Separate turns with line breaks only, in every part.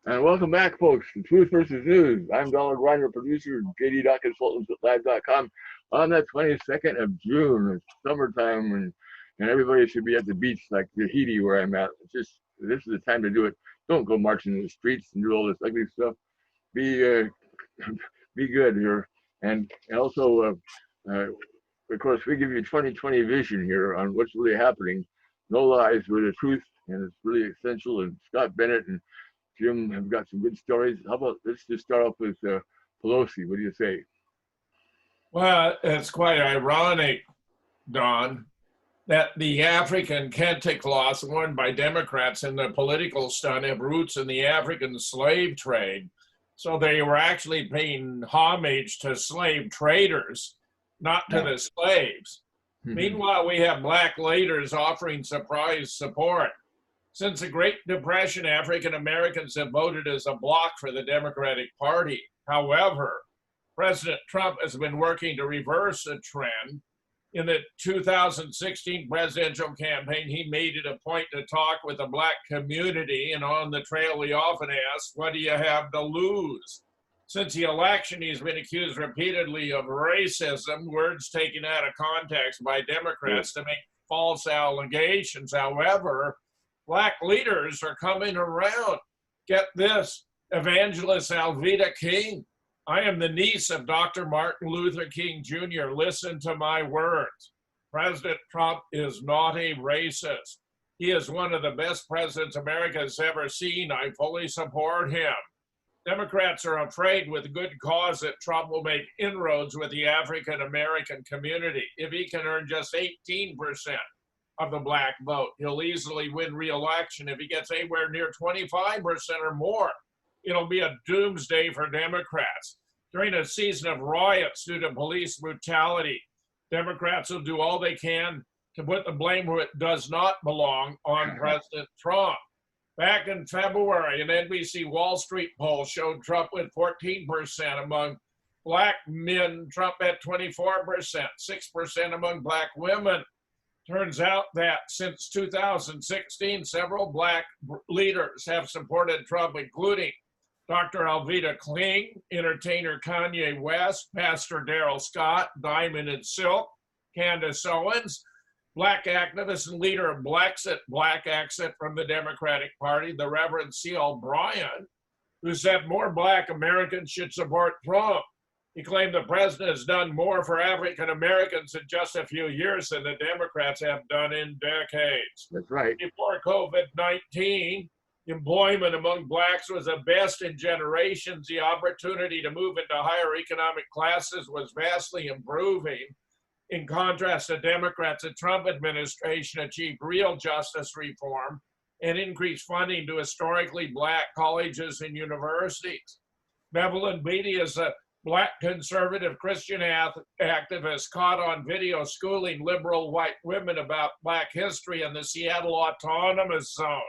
And welcome back, folks, to Truth versus News. I'm Donald Reiner, producer, JD.consultants at live.com. On the 22nd of June, it's summertime, and everybody should be at the beach like Tahiti, where I'm at. It's just, this is the time to do it. Don't go marching in the streets and do all this ugly stuff. Be be good here. And also, of course, we give you 2020 vision here on what's really happening. No lies, but the truth, and it's really essential. And Scott Bennett and Jim have got some good stories. How about let's just start off with Pelosi? What do you say?
Well, it's quite ironic, Don, that the African Kentic laws worn by Democrats in the political stunt have roots in the African slave trade. So they were actually paying homage to slave traders, not to the slaves. Meanwhile, we have black leaders offering surprise support. Since the Great Depression, African Americans have voted as a bloc for the Democratic Party. However, President Trump has been working to reverse a trend. In the 2016 presidential campaign, he made it a point to talk with the black community, and on the trail, he often asked, "What do you have to lose?" Since the election, he's been accused repeatedly of racism, words taken out of context by Democrats to make false allegations. However, black leaders are coming around. Get this, Evangelist Alveda King. I am the niece of Dr. Martin Luther King Jr. Listen to my words. President Trump is not a racist. He is one of the best presidents America has ever seen. I fully support him. Democrats are afraid with good cause that Trump will make inroads with the African American community. If he can earn just 18% of the black vote, he'll easily win re-election. If he gets anywhere near 25% or more, it'll be a doomsday for Democrats. During a season of riots due to police brutality, Democrats will do all they can to put the blame where it does not belong on President Trump. Back in February, an NBC Wall Street poll showed Trump with 14% among black men, Trump at 24%, 6% among black women. Turns out that since 2016, several black leaders have supported Trump, including Dr. Alveda King, entertainer Kanye West, Pastor Darrell Scott, Diamond and Silk, Candace Owens, black activist and leader of Black Exit from the Democratic Party, the Reverend C.L. Bryant, who said more black Americans should support Trump. He claimed the president has done more for African Americans in just a few years than the Democrats have done in decades.
That's right.
Before COVID-19, employment among blacks was the best in generations. The opportunity to move into higher economic classes was vastly improving. In contrast to Democrats, the Trump administration achieved real justice reform and increased funding to historically black colleges and universities. Bevelyn Beatty is a black conservative Christian activist caught on video schooling liberal white women about black history in the Seattle Autonomous Zone.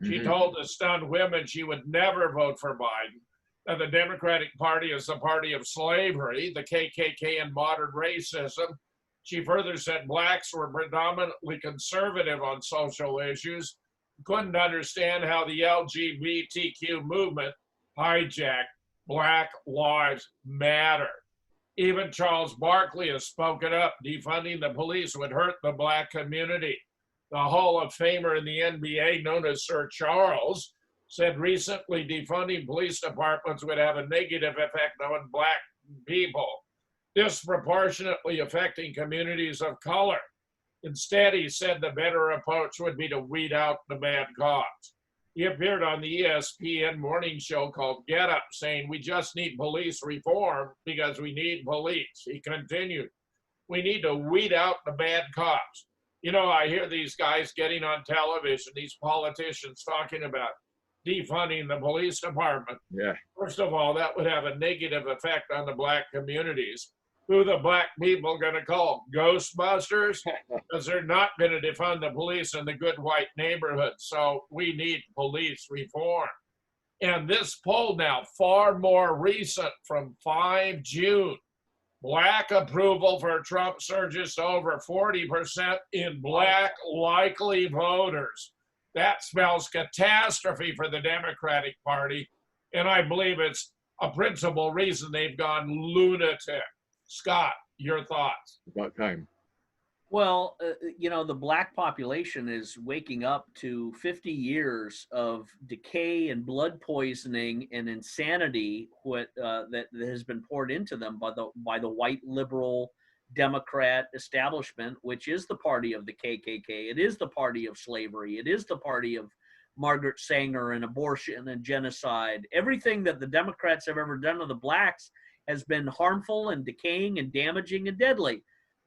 She told the stunned women she would never vote for Biden, that the Democratic Party is the party of slavery, the KKK, and modern racism. She further said blacks were predominantly conservative on social issues, couldn't understand how the LGBTQ movement hijacked Black Lives Matter. Even Charles Barkley has spoken up. Defunding the police would hurt the black community. The Hall of Famer in the NBA, known as Sir Charles, said recently defunding police departments would have a negative effect on black people, disproportionately affecting communities of color. Instead, he said the better approach would be to weed out the bad cops. He appeared on the ESPN morning show called Get Up, saying, "We just need police reform because we need police." He continued, "We need to weed out the bad cops." You know, I hear these guys getting on television, these politicians talking about defunding the police department.
Yeah.
First of all, that would have a negative effect on the black communities. Who the black people going to call? Ghostbusters? Because they're not going to defund the police in the good white neighborhoods. So we need police reform. And this poll now, far more recent, from 5 June, black approval for Trump surges to over 40% in black likely voters. that spells catastrophe for the Democratic Party. And I believe it's a principal reason they've gone lunatic. Scott, your thoughts?
About time.
Well, the black population is waking up to 50 years of decay and blood poisoning and insanity that has been poured into them by the white liberal Democrat establishment, which is the party of the KKK. It is the party of slavery. It is the party of Margaret Sanger and abortion and genocide. Everything that the Democrats have ever done to the blacks has been harmful and decaying and damaging and deadly.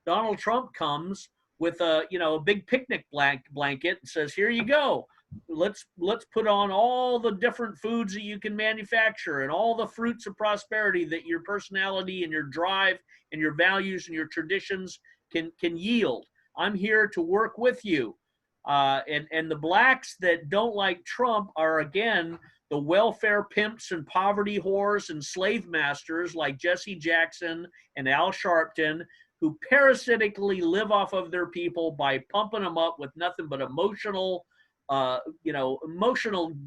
Donald Trump comes with a big picnic blanket and says, "Here you go. Let's put on all the different foods that you can manufacture and all the fruits of prosperity that your personality and your drive and your values and your traditions can yield. I'm here to work with you." And the blacks that don't like Trump are, again, the welfare pimps and poverty whores and slave masters like Jesse Jackson and Al Sharpton, who parasitically live off of their people by pumping them up with nothing but emotional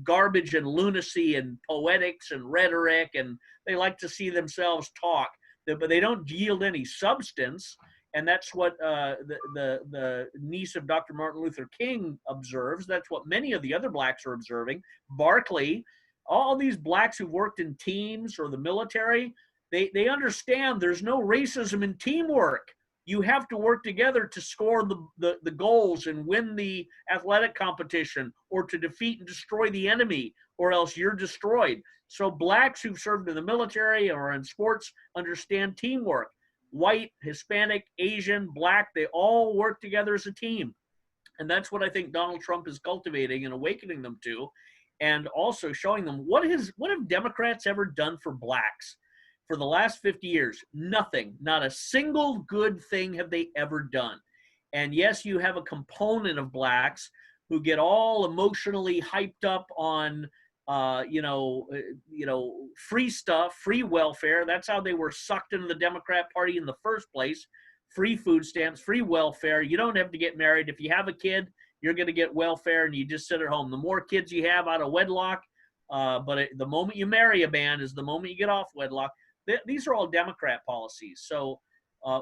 garbage and lunacy and poetics and rhetoric, and they like to see themselves talk, but they don't yield any substance. And that's what the niece of Dr. Martin Luther King observes. That's what many of the other blacks are observing. Barkley, all these blacks who've worked in teams or the military, they understand there's no racism in teamwork. You have to work together to score the goals and win the athletic competition, or to defeat and destroy the enemy, or else you're destroyed. So blacks who've served in the military or in sports understand teamwork. White, Hispanic, Asian, black, they all work together as a team. And that's what I think Donald Trump is cultivating and awakening them to, and also showing them what have Democrats ever done for blacks? For the last 50 years, nothing, not a single good thing have they ever done. And yes, you have a component of blacks who get all emotionally hyped up on, free stuff, free welfare. That's how they were sucked into the Democrat Party in the first place. Free food stamps, free welfare. You don't have to get married. If you have a kid, you're going to get welfare, and you just sit at home. The more kids you have out of wedlock, the moment you marry a man is the moment you get off wedlock. These are all Democrat policies. So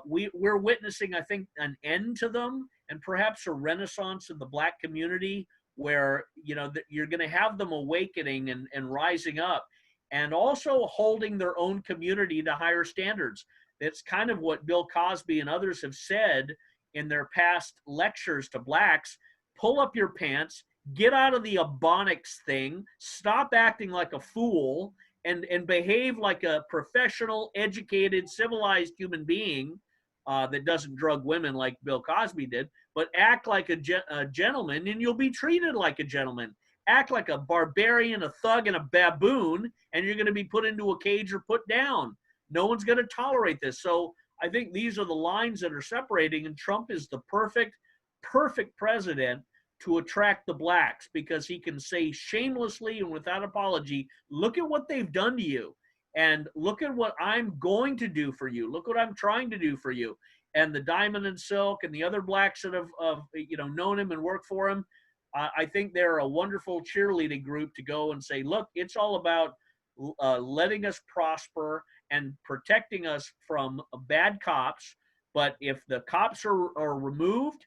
we're witnessing, I think, an end to them, and perhaps a renaissance of the black community, where you're going to have them awakening and rising up, and also holding their own community to higher standards. That's kind of what Bill Cosby and others have said in their past lectures to blacks. Pull up your pants, get out of the ebonics thing, stop acting like a fool, and behave like a professional, educated, civilized human being that doesn't drug women like Bill Cosby did, but act like a gentleman, and you'll be treated like a gentleman. Act like a barbarian, a thug, and a baboon, and you're going to be put into a cage or put down. No one's going to tolerate this. So I think these are the lines that are separating, and Trump is the perfect president to attract the blacks, because he can say shamelessly and without apology, look at what they've done to you, and look at what I'm going to do for you. Look what I'm trying to do for you. And the Diamond and Silk and the other blacks that have known him and worked for him, I think they're a wonderful cheerleading group to go and say, look, it's all about letting us prosper and protecting us from bad cops. But if the cops are removed,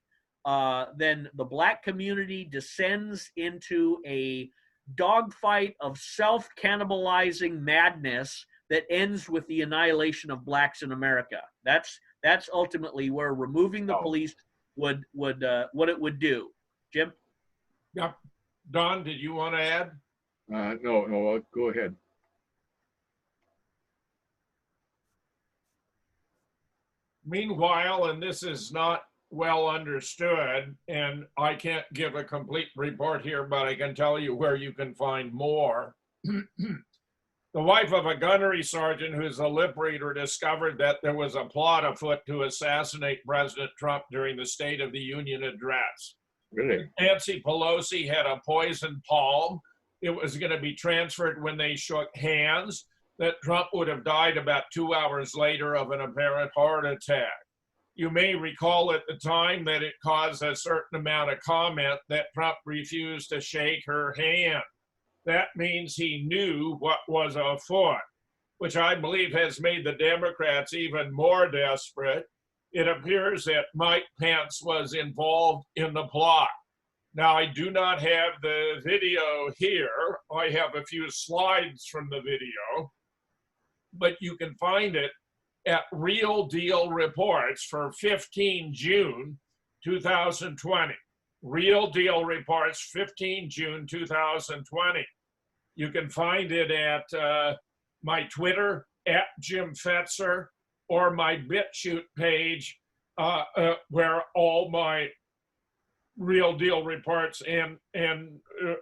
then the black community descends into a dogfight of self-cannibalizing madness that ends with the annihilation of blacks in America. That's ultimately where removing the police would what it would do. Jim?
Yep. Don, did you want to add?
No, go ahead.
Meanwhile, and this is not well understood, and I can't give a complete report here, but I can tell you where you can find more. The wife of a gunnery sergeant who's a lip reader discovered that there was a plot afoot to assassinate President Trump during the State of the Union address.
Really?
Nancy Pelosi had a poisoned palm. It was going to be transferred when they shook hands, that Trump would have died about 2 hours later of an apparent heart attack. You may recall at the time that it caused a certain amount of comment that Trump refused to shake her hand. That means he knew what was afoot, which I believe has made the Democrats even more desperate. It appears that Mike Pence was involved in the plot. Now, I do not have the video here. I have a few slides from the video, but you can find it at Real Deal Reports for 15 June 2020. Real Deal Reports, 15 June 2020. You can find it at my Twitter, at Jim Fetzer, or my BitChute page, where all my Real Deal Reports and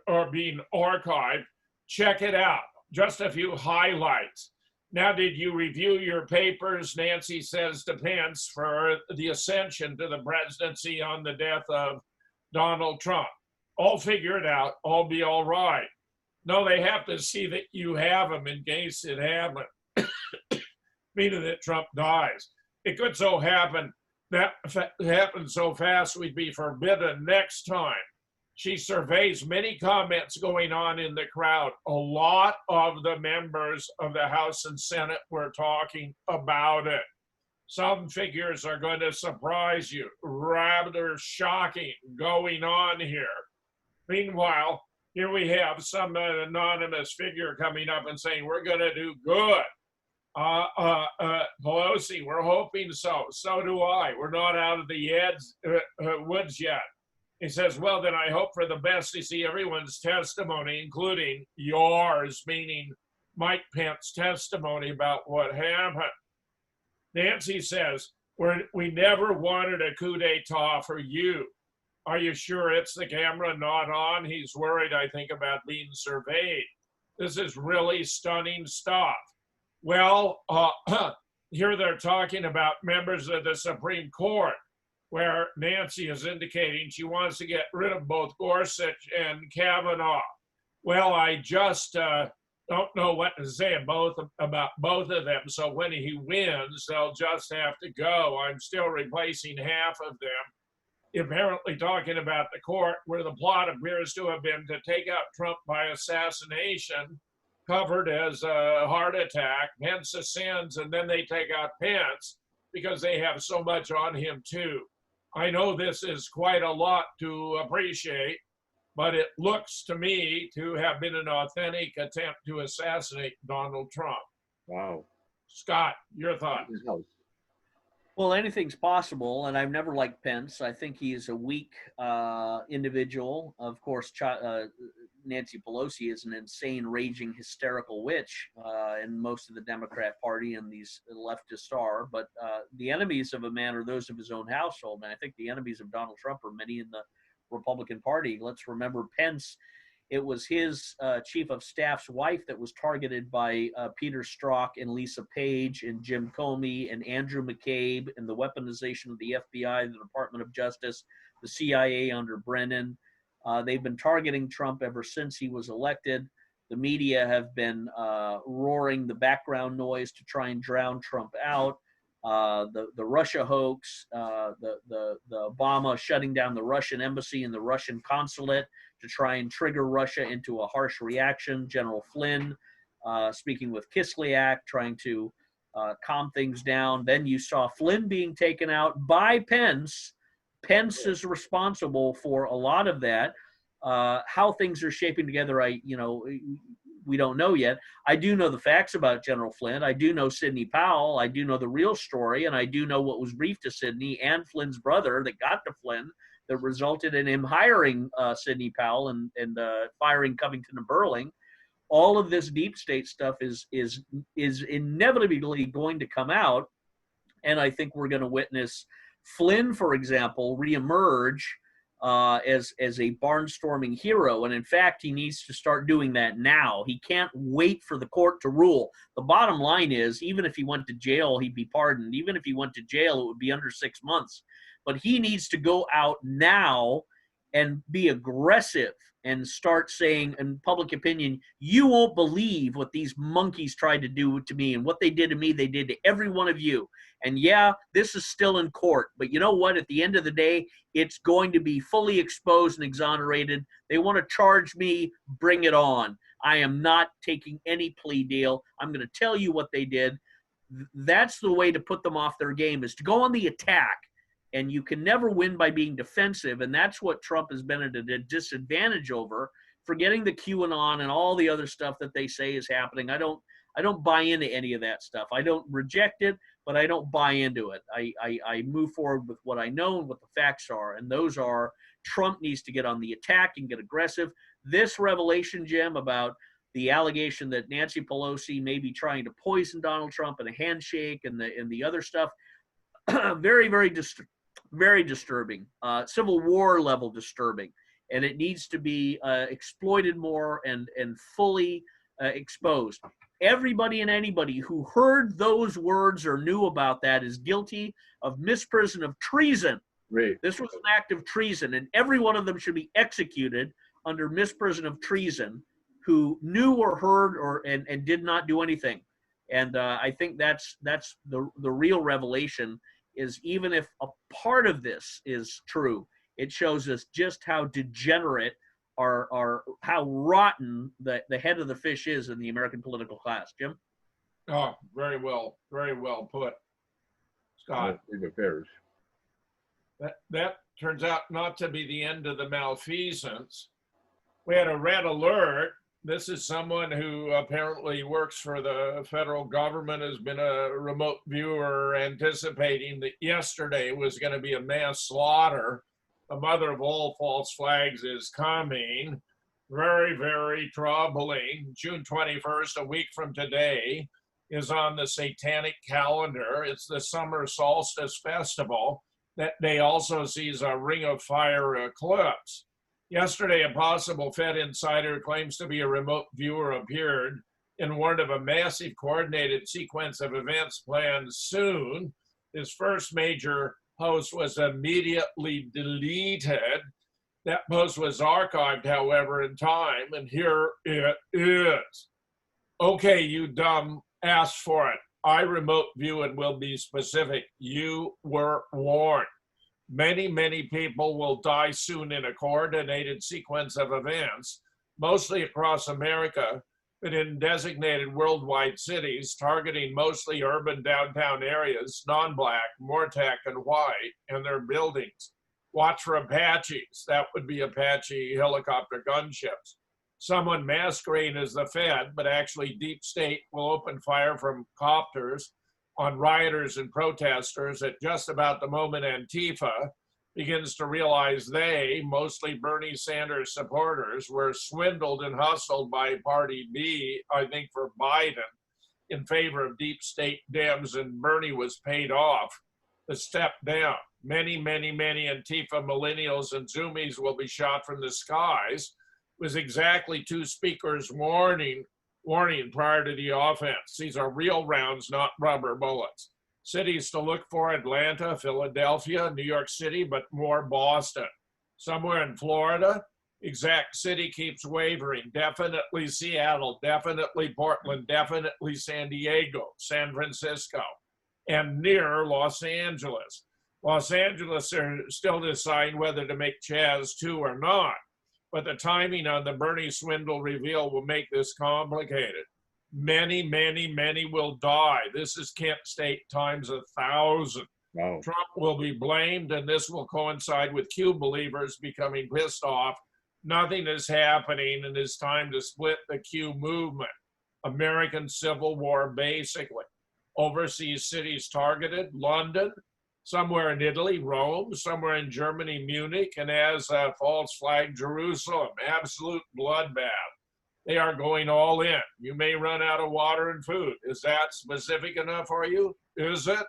are being archived. Check it out. Just a few highlights. Now, did you review your papers, Nancy says to Pence, for the ascension to the presidency on the death of Donald Trump? I'll figure it out. I'll be all right. No, they have to see that you have them in case it happened, meaning that Trump dies. It could so happen that happened so fast we'd be forbidden next time. She surveys many comments going on in the crowd. A lot of the members of the House and Senate were talking about it. Some figures are going to surprise you. Rather shocking going on here. Meanwhile, here we have some anonymous figure coming up and saying, we're going to do good. Pelosi, we're hoping so. So do I. We're not out of the woods yet. He says, well, then I hope for the best to see everyone's testimony, including yours, meaning Mike Pence's testimony about what happened. Nancy says, we never wanted a coup d'etat for you. Are you sure it's the camera not on? He's worried, I think, about being surveyed. This is really stunning stuff. Well, here they're talking about members of the Supreme Court, where Nancy is indicating she wants to get rid of both Gorsuch and Kavanaugh. Well, I just don't know what to say about both of them. So when he wins, they'll just have to go. I'm still replacing half of them. Apparently talking about the court where the plot appears to have been to take out Trump by assassination, covered as a heart attack. Pence ascends, and then they take out Pence because they have so much on him too. I know this is quite a lot to appreciate, but it looks to me to have been an authentic attempt to assassinate Donald Trump.
Wow.
Scott, your thoughts?
Well, anything's possible, and I've never liked Pence. I think he is a weak individual. Of course, Nancy Pelosi is an insane, raging, hysterical witch, and most of the Democrat Party and these leftists are. But the enemies of a man are those of his own household, and I think the enemies of Donald Trump are many in the Republican Party. Let's remember Pence. It was his chief of staff's wife that was targeted by Peter Strzok and Lisa Page and Jim Comey and Andrew McCabe and the weaponization of the FBI, the Department of Justice, the CIA under Brennan. They've been targeting Trump ever since he was elected. The media have been roaring the background noise to try and drown Trump out. The Russia hoax, the Obama shutting down the Russian embassy and the Russian consulate to try and trigger Russia into a harsh reaction. General Flynn speaking with Kislyak, trying to calm things down. Then you saw Flynn being taken out by Pence. Pence is responsible for a lot of that. How things are shaping together, we don't know yet. I do know the facts about General Flynn. I do know Sidney Powell. I do know the real story, and I do know what was briefed to Sidney and Flynn's brother that got to Flynn that resulted in him hiring Sidney Powell and firing Covington and Burling. All of this deep state stuff is inevitably going to come out, and I think we're going to witness Flynn, for example, reemerge as a barnstorming hero. And in fact, he needs to start doing that now. He can't wait for the court to rule. The bottom line is, even if he went to jail, he'd be pardoned. Even if he went to jail, it would be under 6 months. But he needs to go out now and be aggressive and start saying in public opinion, you won't believe what these monkeys tried to do to me, and what they did to me, they did to every one of you. And yeah, this is still in court, but you know what? At the end of the day, it's going to be fully exposed and exonerated. They want to charge me, bring it on. I am not taking any plea deal. I'm going to tell you what they did. That's the way to put them off their game, is to go on the attack. And you can never win by being defensive. And that's what Trump has been at a disadvantage over, forgetting the QAnon and all the other stuff that they say is happening. I don't buy into any of that stuff. I don't reject it, but I don't buy into it. I move forward with what I know and what the facts are. And those are, Trump needs to get on the attack and get aggressive. This revelation, Jim, about the allegation that Nancy Pelosi may be trying to poison Donald Trump in a handshake and the other stuff, very, very disturbing, Civil War level disturbing, and it needs to be exploited more and fully exposed. Everybody and anybody who heard those words or knew about that is guilty of misprision of treason.
Right.
This was an act of treason, and every one of them should be executed under misprision of treason, who knew or heard and did not do anything. And I think that's the real revelation. Is even if a part of this is true, it shows us just how degenerate or how rotten the head of the fish is in the American political class. Jim?
Oh, very well put, Scott.
Big affairs.
That turns out not to be the end of the malfeasance. We had a red alert. This is someone who apparently works for the federal government, has been a remote viewer anticipating that yesterday was going to be a mass slaughter. The mother of all false flags is coming. Very, very troubling. June 21st, a week from today, is on the satanic calendar. It's the summer solstice festival. That day also sees a ring of fire eclipse. Yesterday, a possible Fed insider claims to be a remote viewer appeared and warned of a massive coordinated sequence of events planned soon. His first major post was immediately deleted. That post was archived, however, in time, and here it is. Okay, you dumb, asked for it. I remote view and will be specific. You were warned. Many, many people will die soon in a coordinated sequence of events, mostly across America, but in designated worldwide cities, targeting mostly urban downtown areas, non-black, more tech, and white, and their buildings. Watch for Apaches. That would be Apache helicopter gunships. Someone masquerading as the Fed, but actually deep state, will open fire from copters on rioters and protesters at just about the moment Antifa begins to realize they, mostly Bernie Sanders supporters, were swindled and hustled by Party B, I think for Biden, in favor of deep state Dems, and Bernie was paid off to step down. Many, many, many Antifa millennials and Zoomies will be shot from the skies. It was exactly two speakers warning prior to the offense. These are real rounds, not rubber bullets. Cities to look for: Atlanta, Philadelphia, New York City, but more Boston. Somewhere in Florida, exact city keeps wavering. Definitely Seattle, definitely Portland, definitely San Diego, San Francisco, and near Los Angeles. Los Angeles are still deciding whether to make Chaz 2 or not, but the timing on the Bernie swindle reveal will make this complicated. Many, many, many will die. This is Kent State times 1,000.
Wow.
Trump will be blamed, and this will coincide with Q believers becoming pissed off. Nothing is happening, and it's time to split the Q movement. American Civil War, basically. Overseas cities targeted: London, somewhere in Italy, Rome, somewhere in Germany, Munich, and as a false flag, Jerusalem. Absolute bloodbath. They are going all in. You may run out of water and food. Is that specific enough for you? Is it?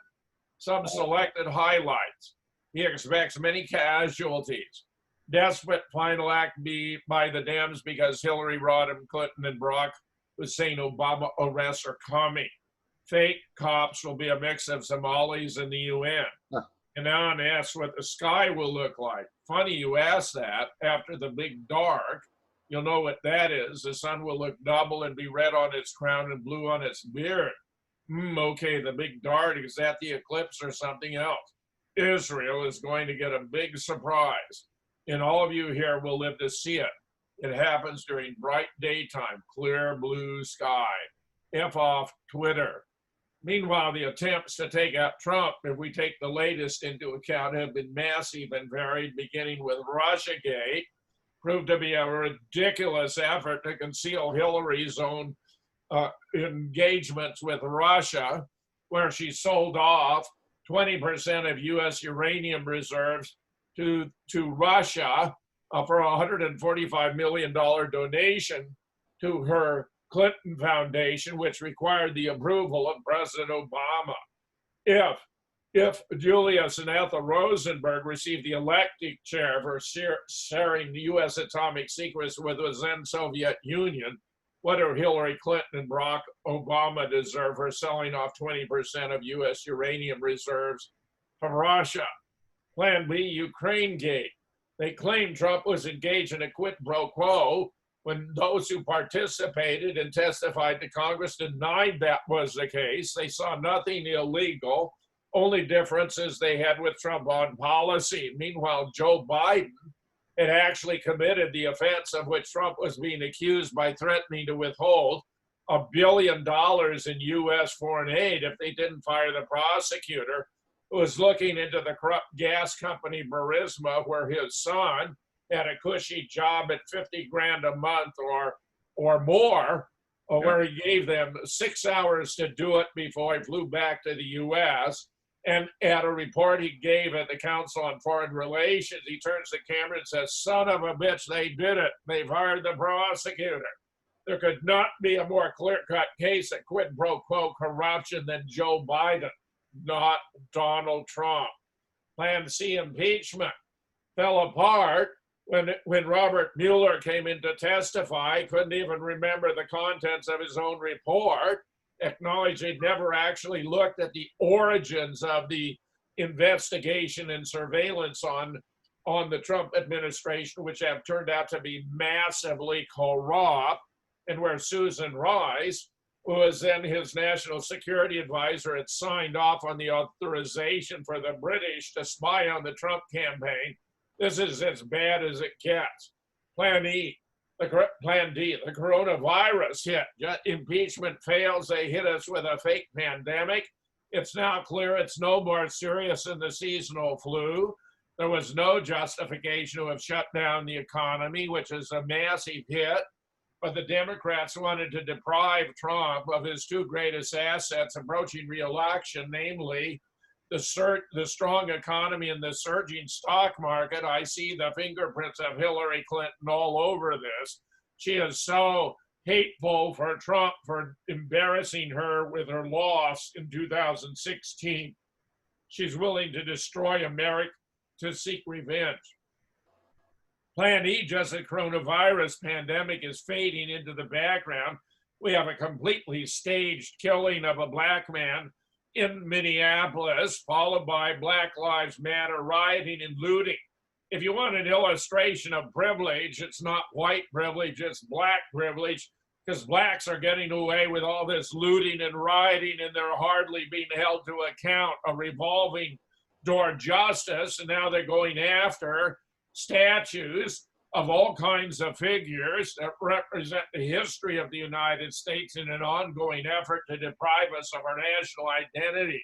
Some selected highlights. He expects many casualties. Desperate final act by the Dems because Hillary, Rodham, Clinton, and Barack Hussein Obama arrests are coming. Fake cops will be a mix of Somalis and the UN. And now I'm asked what the sky will look like. Funny you ask that. After the big dark, you'll know what that is. The sun will look double and be red on its crown and blue on its beard. Okay, the big dark, is that the eclipse or something else? Israel is going to get a big surprise, and all of you here will live to see it. It happens during bright daytime, clear blue sky. F off Twitter. Meanwhile, the attempts to take out Trump, if we take the latest into account, have been massive and varied, beginning with Russiagate, proved to be a ridiculous effort to conceal Hillary's own engagements with Russia, where she sold off 20% of U.S. uranium reserves to Russia for a $145 million donation to her Clinton Foundation, which required the approval of President Obama. If Julius and Ethel Rosenberg received the elected chair for sharing the U.S. atomic secrets with the then Soviet Union, what do Hillary Clinton and Barack Obama deserve for selling off 20% of U.S. uranium reserves to Russia? Plan B, Ukraine Gate. They claim Trump was engaged in a quid pro quo when those who participated and testified to Congress denied that was the case. They saw nothing illegal. Only difference is they had with Trump on policy. Meanwhile, Joe Biden had actually committed the offense of which Trump was being accused by threatening to withhold $1 billion in U.S. foreign aid if they didn't fire the prosecutor who was looking into the corrupt gas company Burisma, where his son had a cushy job at 50 grand a month or more, where he gave them 6 hours to do it before he flew back to the U.S. And at a report he gave at the Council on Foreign Relations, he turns to the camera and says, "Son of a bitch, they did it. They've hired the prosecutor." There could not be a more clear-cut case of quid pro quo corruption than Joe Biden, not Donald Trump. Plan C, impeachment, fell apart when Robert Mueller came in to testify, couldn't even remember the contents of his own report, acknowledged he'd never actually looked at the origins of the investigation and surveillance on the Trump administration, which have turned out to be massively corrupt, and where Susan Rice, who was then his national security advisor, had signed off on the authorization for the British to spy on the Trump campaign. This is as bad as it gets. Plan D, the coronavirus hit. Impeachment fails. They hit us with a fake pandemic. It's now clear it's no more serious than the seasonal flu. There was no justification to have shut down the economy, which is a massive hit. But the Democrats wanted to deprive Trump of his two greatest assets approaching re-election, namely the strong economy and the surging stock market. I see the fingerprints of Hillary Clinton all over this. She is so hateful for Trump for embarrassing her with her loss in 2016. She's willing to destroy America to seek revenge. Plan E, just the coronavirus pandemic is fading into the background. We have a completely staged killing of a black man in Minneapolis, followed by Black Lives Matter rioting and looting. If you want an illustration of privilege, it's not white privilege, it's black privilege, because blacks are getting away with all this looting and rioting, and they're hardly being held to account. A revolving door justice, and now they're going after statues of all kinds of figures that represent the history of the United States in an ongoing effort to deprive us of our national identity.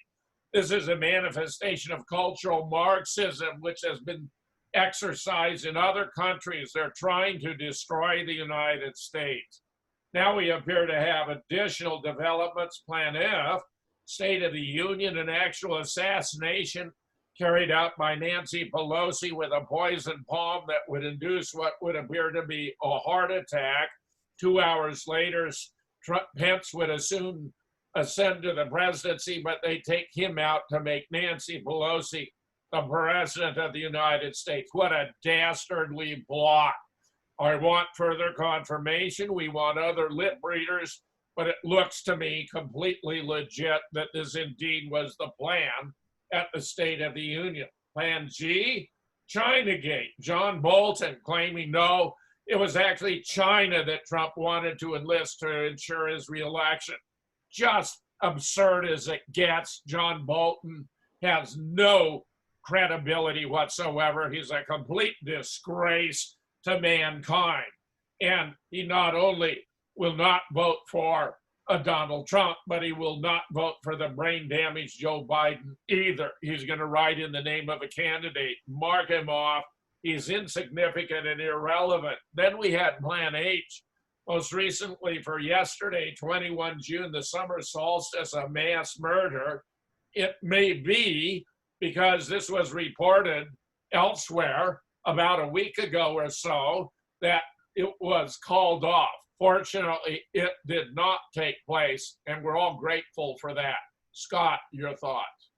This is a manifestation of cultural Marxism, which has been exercised in other countries. They're trying to destroy the United States. Now we appear to have additional developments. Plan F, State of the Union, an actual assassination carried out by Nancy Pelosi with a poison palm that would induce what would appear to be a heart attack. 2 hours later, Pence would assume ascend to the presidency, but they take him out to make Nancy Pelosi the president of the United States. What a dastardly plot. I want further confirmation. We want other lip readers, but it looks to me completely legit that this indeed was the plan. at the State of the Union. Plan G, Chinagate. John Bolton claiming no, it was actually China that Trump wanted to enlist to ensure his reelection. Just absurd as it gets. John Bolton has no credibility whatsoever. He's a complete disgrace to mankind. And he not only will not vote for Donald Trump, but he will not vote for the brain damaged Joe Biden either. He's going to write in the name of a candidate, mark him off. He's insignificant and irrelevant. Then we had Plan H, most recently for yesterday, 21 June, the summer solstice, a mass murder. It may be because this was reported elsewhere about a week ago or so that it was called off. Fortunately, it did not take place, and we're all grateful for that. Scott, your thoughts?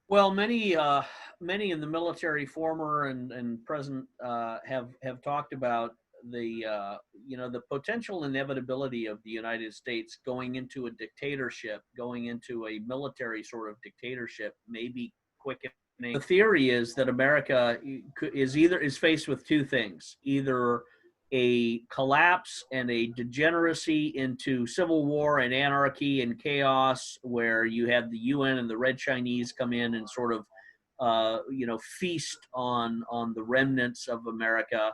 Well, many in the military, former and present, have talked about the the potential inevitability of the United States going into a dictatorship, going into a military sort of dictatorship, maybe quickening. The theory is that America is faced with two things: either a collapse and a degeneracy into civil war and anarchy and chaos, where you have the UN and the Red Chinese come in and sort of, feast on the remnants of America,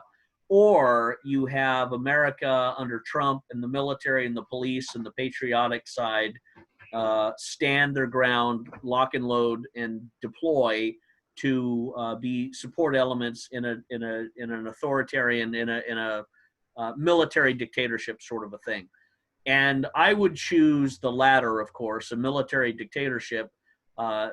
or you have America under Trump and the military and the police and the patriotic side stand their ground, lock and load, and deploy to be support elements in an authoritarian, in a military dictatorship sort of a thing. And I would choose the latter, of course, a military dictatorship, a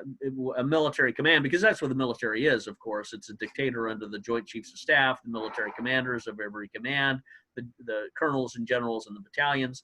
military command, because that's what the military is, of course. It's a dictator under the Joint Chiefs of Staff, the military commanders of every command, the colonels and generals and the battalions.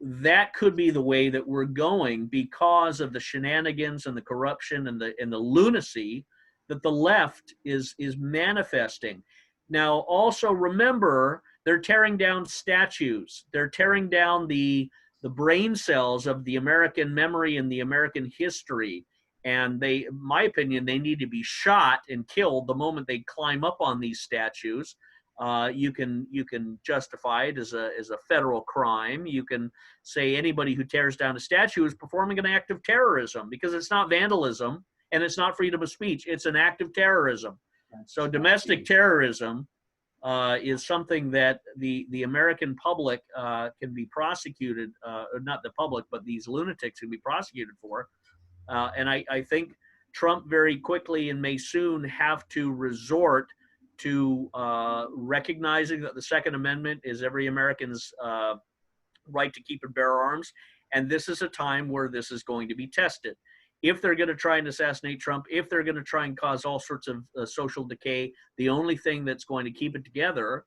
That could be the way that we're going because of the shenanigans and the corruption and the lunacy that the left is manifesting. Now, also remember, they're tearing down statues. They're tearing down the brain cells of the American memory and the American history. And they, in my opinion, they need to be shot and killed the moment they climb up on these statues. You can justify it as a federal crime. You can say anybody who tears down a statue is performing an act of terrorism, because it's not vandalism and it's not freedom of speech. It's an act of terrorism. So domestic terrorism is something that the American public can be prosecuted, or not the public, but these lunatics can be prosecuted for. And I think Trump very quickly and may soon have to resort to recognizing that the Second Amendment is every American's right to keep and bear arms. And this is a time where this is going to be tested. If they're going to try and assassinate Trump, if they're going to try and cause all sorts of social decay, the only thing that's going to keep it together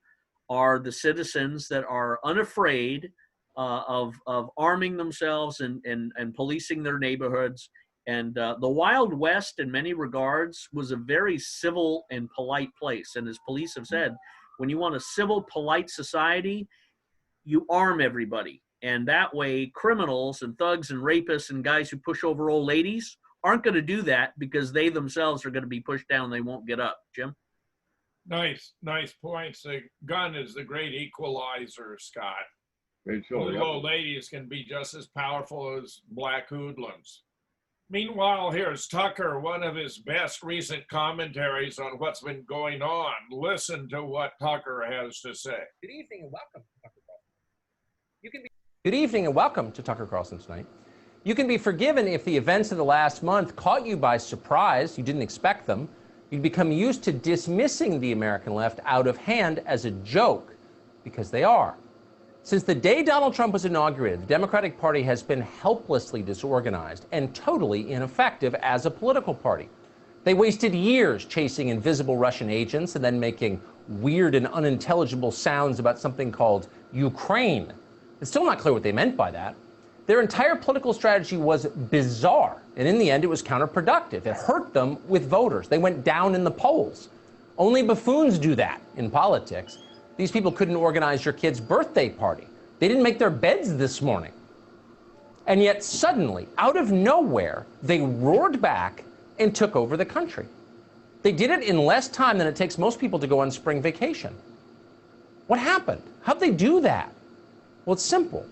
are the citizens that are unafraid of arming themselves and policing their neighborhoods. And the Wild West, in many regards, was a very civil and polite place. And as police have said, when you want a civil, polite society, you arm everybody. And that way, criminals and thugs and rapists and guys who push over old ladies aren't going to do that, because they themselves are going to be pushed down. They won't get up. Jim?
Nice points. The gun is the great equalizer, Scott.
Great show,
Little old ladies can be just as powerful as black hoodlums. Meanwhile, here's Tucker, one of his best recent commentaries on what's been going on. Listen to what Tucker has to say.
Good evening and welcome to Tucker Carlson. Good evening and welcome to Tucker Carlson Tonight. You can be forgiven if the events of the last month caught you by surprise, you didn't expect them. You'd become used to dismissing the American left out of hand as a joke, because they are. Since the day Donald Trump was inaugurated, the Democratic Party has been helplessly disorganized and totally ineffective as a political party. They wasted years chasing invisible Russian agents and then making weird and unintelligible sounds about something called Ukraine. It's still not clear what they meant by that. Their entire political strategy was bizarre, and in the end, it was counterproductive. It hurt them with voters. They went down in the polls. Only buffoons do that in politics. These people couldn't organize your kid's birthday party. They didn't make their beds this morning. And yet suddenly, out of nowhere, they roared back and took over the country. They did it in less time than it takes most people to go on spring vacation. What happened? How'd they do that? Well, it's simple.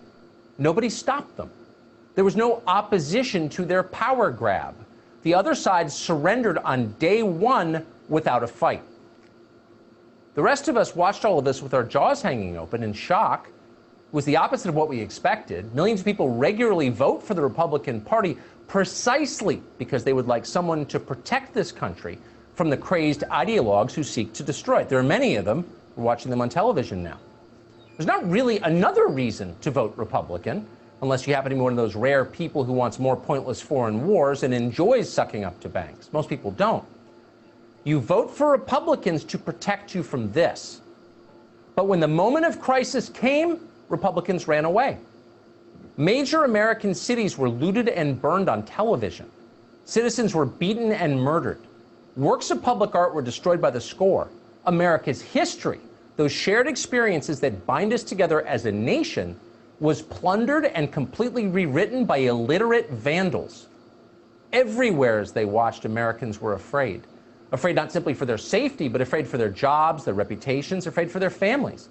Nobody stopped them. There was no opposition to their power grab. The other side surrendered on day one without a fight. The rest of us watched all of this with our jaws hanging open in shock. It was the opposite of what we expected. Millions of people regularly vote for the Republican Party precisely because they would like someone to protect this country from the crazed ideologues who seek to destroy it. There are many of them. We're watching them on television now. There's not really another reason to vote Republican, unless you happen to be one of those rare people who wants more pointless foreign wars and enjoys sucking up to banks. Most people don't. You vote for Republicans to protect you from this. But when the moment of crisis came, Republicans ran away. Major American cities were looted and burned on television. Citizens were beaten and murdered. Works of public art were destroyed by the score. America's history, those shared experiences that bind us together as a nation, was plundered and completely rewritten by illiterate vandals. Everywhere as they watched, Americans were afraid. Afraid not simply for their safety, but afraid for their jobs, their reputations, afraid for their families.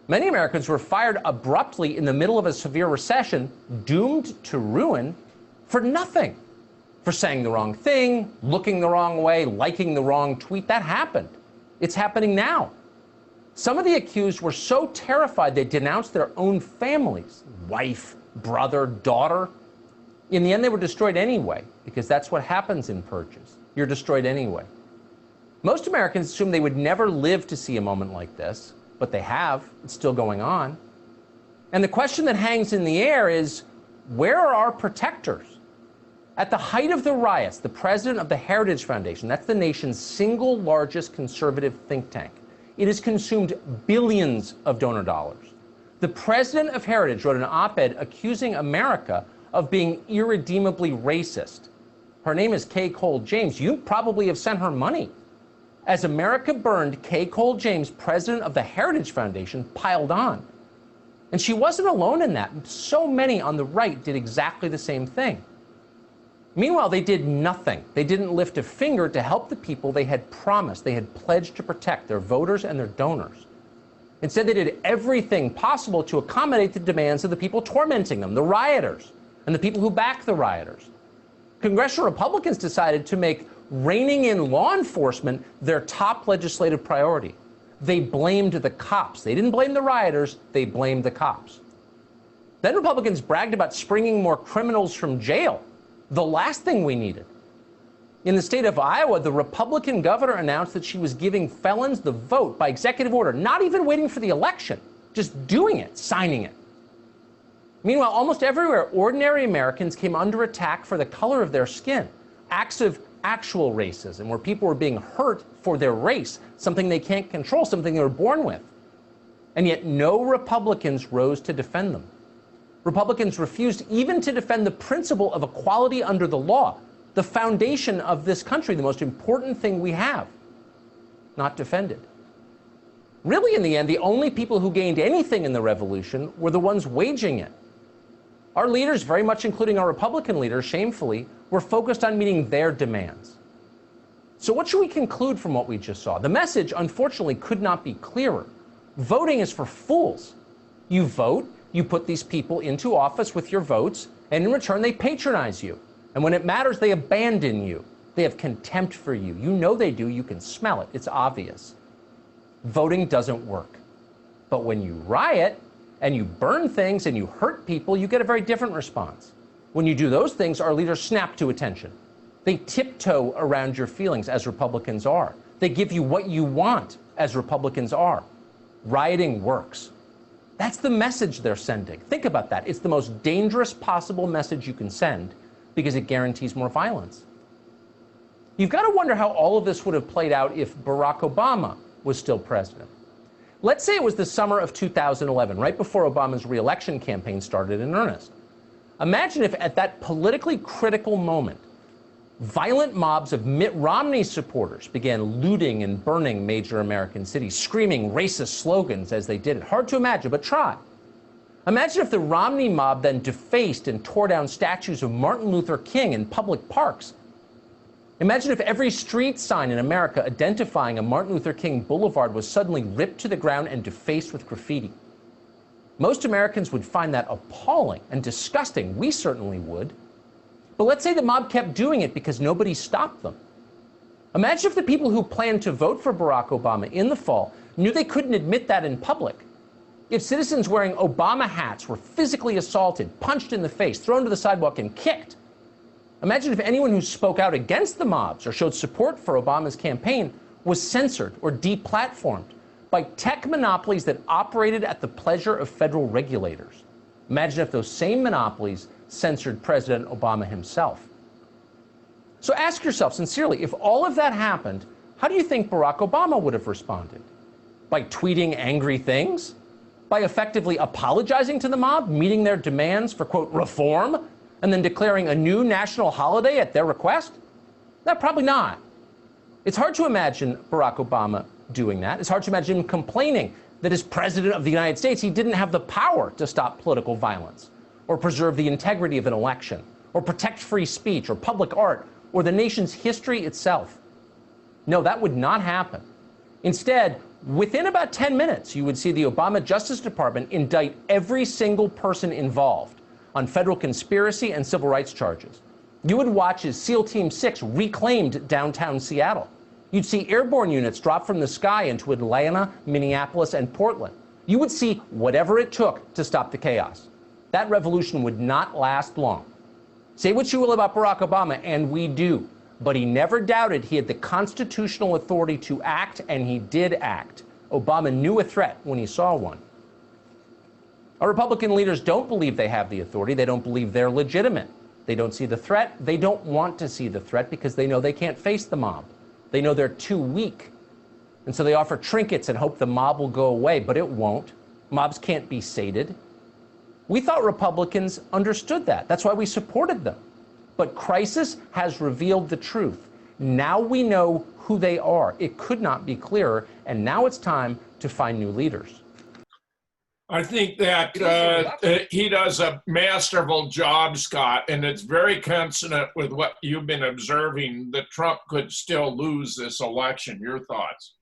Many Americans were fired abruptly in the middle of a severe recession, doomed to ruin for nothing. For saying the wrong thing, looking the wrong way, liking the wrong tweet. That happened. It's happening now. Some of the accused were so terrified they denounced their own families, wife, brother, daughter. In the end, they were destroyed anyway, because that's what happens in purges. You're destroyed anyway. Most Americans assume they would never live to see a moment like this, but they have. It's still going on. And the question that hangs in the air is, where are our protectors? At the height of the riots, the president of the Heritage Foundation, that's the nation's single largest conservative think tank, it has consumed billions of donor dollars. The president of Heritage wrote an op-ed accusing America of being irredeemably racist. Her name is Kay Cole James. You probably have sent her money. As America burned, Kay Cole James, president of the Heritage Foundation, piled on. And she wasn't alone in that. So many on the right did exactly the same thing. Meanwhile, they did nothing. They didn't lift a finger to help the people they had promised, they had pledged to protect, their voters and their donors. Instead, they did everything possible to accommodate the demands of the people tormenting them, the rioters, and the people who backed the rioters. Congressional Republicans decided to make reining in law enforcement their top legislative priority. They blamed the cops. They didn't blame the rioters, they blamed the cops. Then Republicans bragged about springing more criminals from jail. The last thing we needed. In the state of Iowa, the Republican governor announced that she was giving felons the vote by executive order, not even waiting for the election, just doing it, signing it. Meanwhile, almost everywhere, ordinary Americans came under attack for the color of their skin. Acts of actual racism, where people were being hurt for their race, something they can't control, something they were born with. And yet no Republicans rose to defend them. Republicans refused even to defend the principle of equality under the law, the foundation of this country, the most important thing we have. Not defended. Really, in the end, the only people who gained anything in the revolution were the ones waging it. Our leaders, very much including our Republican leaders, shamefully, were focused on meeting their demands. So what should we conclude from what we just saw? The message, unfortunately, could not be clearer. Voting is for fools. You vote, you put these people into office with your votes, and in return, they patronize you. And when it matters, they abandon you. They have contempt for you. You know they do. You can smell it. It's obvious. Voting doesn't work. But when you riot, and you burn things, and you hurt people, you get a very different response. When you do those things, our leaders snap to attention. They tiptoe around your feelings, as Republicans are. They give you what you want, as Republicans are. Rioting works. That's the message they're sending. Think about that. It's the most dangerous possible message you can send because it guarantees more violence. You've got to wonder how all of this would have played out if Barack Obama was still president. Let's say it was the summer of 2011, right before Obama's re-election campaign started in earnest. Imagine if at that politically critical moment, violent mobs of Mitt Romney supporters began looting and burning major American cities, screaming racist slogans as they did it. Hard to imagine, but try. Imagine if the Romney mob then defaced and tore down statues of Martin Luther King in public parks. Imagine if every street sign in America identifying a Martin Luther King boulevard was suddenly ripped to the ground and defaced with graffiti. Most Americans would find that appalling and disgusting. We certainly would. But let's say the mob kept doing it because nobody stopped them. Imagine if the people who planned to vote for Barack Obama in the fall knew they couldn't admit that in public. If citizens wearing Obama hats were physically assaulted, punched in the face, thrown to the sidewalk, and kicked. Imagine if anyone who spoke out against the mobs or showed support for Obama's campaign was censored or deplatformed by tech monopolies that operated at the pleasure of federal regulators. Imagine if those same monopolies censored President Obama himself. So ask yourself sincerely, if all of that happened, how do you think Barack Obama would have responded? By tweeting angry things? By effectively apologizing to the mob, meeting their demands for, quote, reform, and then declaring a new national holiday at their request? No, probably not. It's hard to imagine Barack Obama doing that. It's hard to imagine him complaining that as president of the United States, he didn't have the power to stop political violence, or preserve the integrity of an election, or protect free speech, or public art, or the nation's history itself. No, that would not happen. Instead, within about 10 minutes, you would see the Obama Justice Department indict every single person involved on federal conspiracy and civil rights charges. You would watch as SEAL Team 6 reclaimed downtown Seattle. You'd see airborne units drop from the sky into Atlanta, Minneapolis, and Portland. You would see whatever it took to stop the chaos. That revolution would not last long. Say what you will about Barack Obama, and we do, but he never doubted he had the constitutional authority to act, and he did act. Obama knew a threat when he saw one. Our Republican leaders don't believe they have the authority. They don't believe they're legitimate. They don't see the threat. They don't want to see the threat because they know they can't face the mob. They know they're too weak. And so they offer trinkets and hope the mob will go away, but it won't. Mobs can't be sated. We thought Republicans understood that. That's why we supported them. But crisis has revealed the truth. Now we know who they are. It could not be clearer. And now it's time to find new leaders.
I think that he does a masterful job, Scott, and it's very consonant with what you've been observing, that Trump could still lose this election. Your thoughts?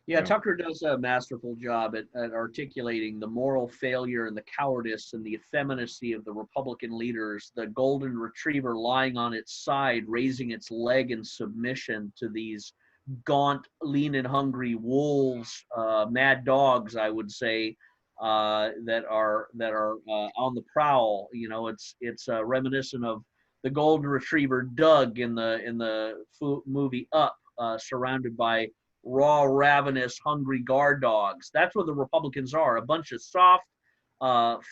Yeah, Tucker does a masterful job at articulating the moral failure and the cowardice and the effeminacy of the Republican leaders, the golden retriever lying on its side, raising its leg in submission to these gaunt, lean and hungry wolves, mad dogs, I would say, that are on the prowl. You know, it's reminiscent of the golden retriever Doug in the movie Up, surrounded by raw, ravenous, hungry guard dogs. That's what the Republicans are, a bunch of soft,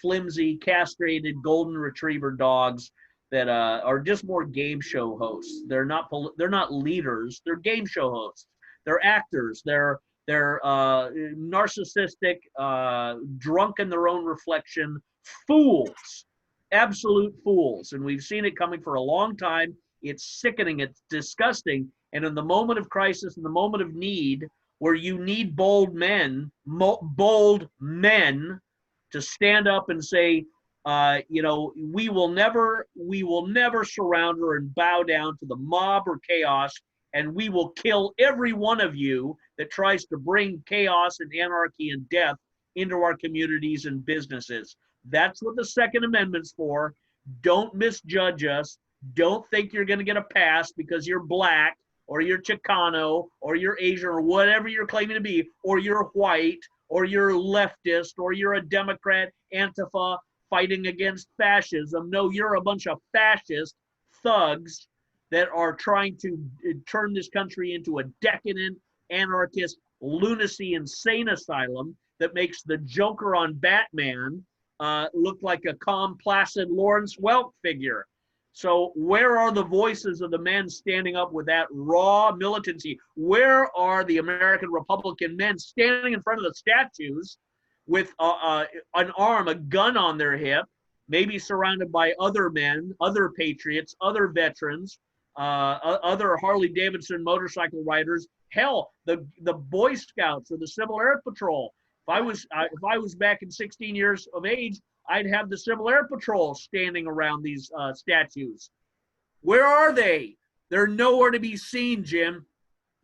flimsy, castrated golden retriever dogs that are just more game show hosts. They're not leaders. They're game show hosts. They're actors. They're narcissistic, drunk in their own reflection, fools, absolute fools. And we've seen it coming for a long time. It's sickening. It's disgusting. And in the moment of crisis, in the moment of need, where you need bold men to stand up and say, we will never surround her and bow down to the mob or chaos, and we will kill every one of you that tries to bring chaos and anarchy and death into our communities and businesses. That's what the Second Amendment's for. Don't misjudge us. Don't think you're going to get a pass because you're black, or you're Chicano, or you're Asian, or whatever you're claiming to be, or you're white, or you're leftist, or you're a Democrat, Antifa, fighting against fascism. No, you're a bunch of fascist thugs that are trying to turn this country into a decadent, anarchist, lunacy, insane asylum that makes the Joker on Batman look like a calm, placid Lawrence Welk figure. So where are the voices of the men standing up with that raw militancy? Where are the American Republican men standing in front of the statues with an arm, a gun on their hip, maybe surrounded by other men, other patriots, other veterans, other Harley-Davidson motorcycle riders, hell, the Boy Scouts or the Civil Air Patrol? If I was back in 16 years of age, I'd have the Civil Air Patrol standing around these statues. Where are they? They're nowhere to be seen, Jim.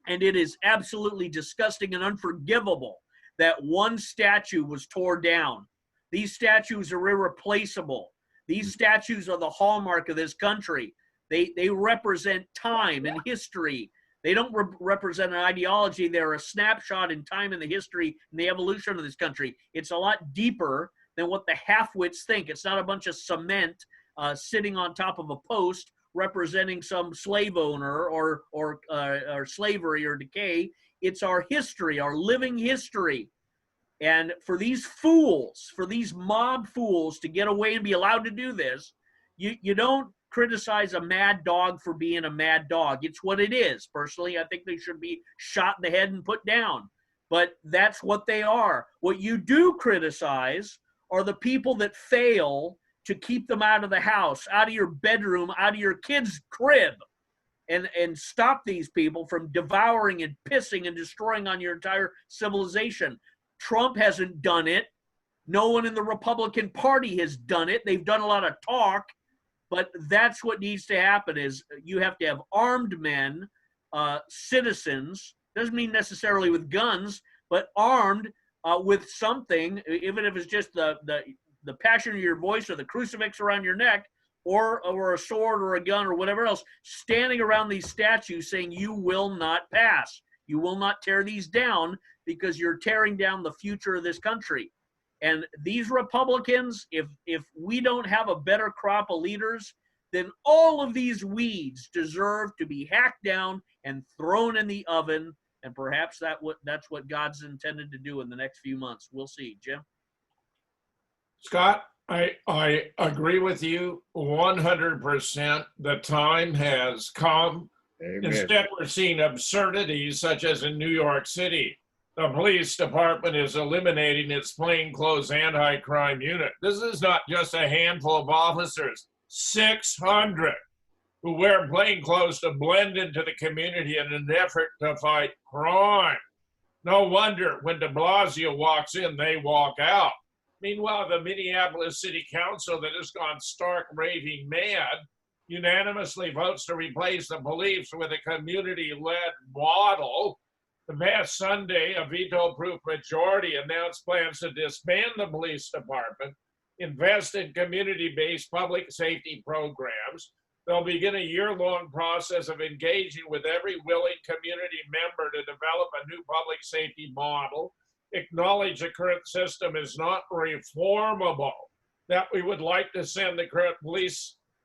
And it is absolutely disgusting and unforgivable that one statue was torn down. These statues are irreplaceable. These statues are the hallmark of this country. They represent time and history. They don't represent an ideology. They're a snapshot in time in the history and the evolution of this country. It's a lot deeper than what the half-wits think. It's not a bunch of cement sitting on top of a post representing some slave owner or slavery or decay. It's our history, our living history. And for these fools, for these mob fools to get away and be allowed to do this, you don't criticize a mad dog for being a mad dog. It's what it is. Personally, I think they should be shot in the head and put down. But that's what they are. What you do criticize are the people that fail to keep them out of the house, out of your bedroom, out of your kid's crib, and stop these people from devouring and pissing and destroying on your entire civilization. Trump hasn't done it. No one in the Republican Party has done it. They've done a lot of talk, but that's what needs to happen is you have to have armed men, citizens, doesn't mean necessarily with guns, but armed with something, even if it's just the passion of your voice or the crucifix around your neck or a sword or a gun or whatever else, standing around these statues saying you will not pass. You will not tear these down because you're tearing down the future of this country. And these Republicans, if we don't have a better crop of leaders, then all of these weeds deserve to be hacked down and thrown in the oven. And perhaps that's what God's intended to do in the next few months. We'll see. Jim?
Scott, I agree with you 100%. The time has come.
Amen.
Instead, we're seeing absurdities such as in New York City. The police department is eliminating its plainclothes anti-crime unit. This is not just a handful of officers, 600 who wear plainclothes to blend into the community in an effort to fight crime. No wonder when de Blasio walks in, they walk out. Meanwhile, the Minneapolis City Council that has gone stark raving mad unanimously votes to replace the police with a community-led model. The past Sunday, a veto-proof majority announced plans to disband the police department, invest in community-based public safety programs. They'll begin a year-long process of engaging with every willing community member to develop a new public safety model, acknowledge the current system is not reformable, that we would like to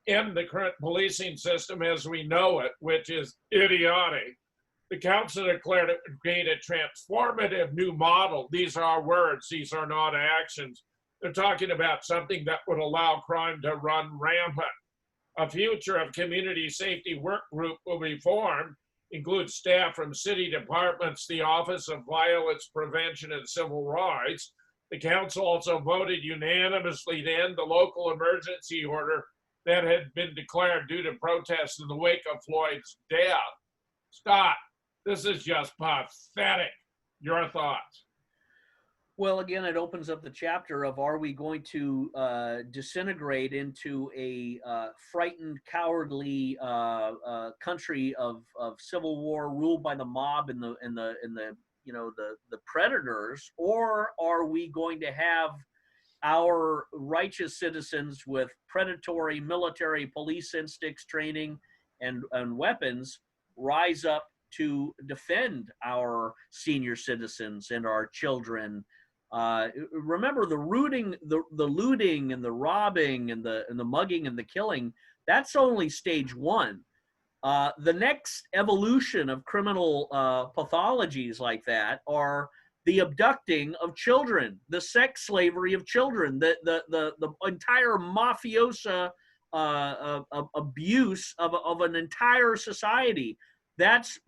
end the current policing system as we know it, which is idiotic. The council declared it would create a transformative new model. These are words, these are not actions. They're talking about something that would allow crime to run rampant. A future of community safety work group will be formed, includes staff from city departments, the Office of Violence Prevention and Civil Rights. The council also voted unanimously to end the local emergency order that had been declared due to protests in the wake of Floyd's death. Scott, this is just pathetic. Your thoughts?
Well, again, it opens up the chapter of, are we going to disintegrate into a frightened, cowardly country of civil war ruled by the mob and the predators, or are we going to have our righteous citizens with predatory military police instincts, training, and weapons rise up to defend our senior citizens and our children? Remember, the looting and the robbing and the mugging and the killing, that's only stage one. The next evolution of criminal pathologies like that are the abducting of children, the sex slavery of children, the entire mafiosa abuse of an entire society. That's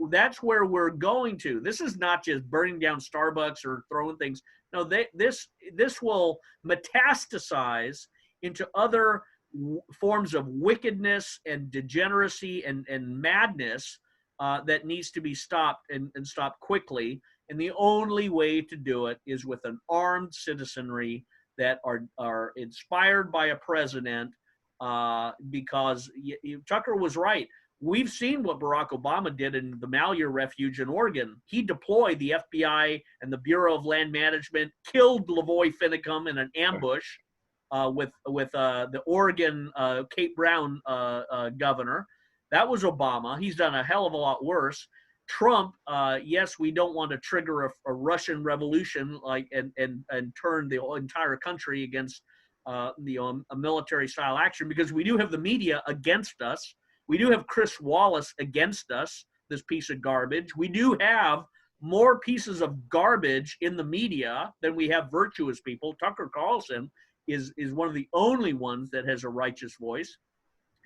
where we're going to. This is not just burning down Starbucks or throwing things. No, this will metastasize into other forms of wickedness and degeneracy and madness that needs to be stopped and stopped quickly. And the only way to do it is with an armed citizenry that are inspired by a president, because Tucker was right. We've seen what Barack Obama did in the Malheur Refuge in Oregon. He deployed the FBI and the Bureau of Land Management, killed Lavoy Finicum in an ambush with the Oregon Kate Brown governor. That was Obama. He's done a hell of a lot worse. Trump, yes, we don't want to trigger a Russian revolution and turn the entire country against a military-style action, because we do have the media against us. We do have Chris Wallace against us, this piece of garbage. We do have more pieces of garbage in the media than we have virtuous people. Tucker Carlson is one of the only ones that has a righteous voice.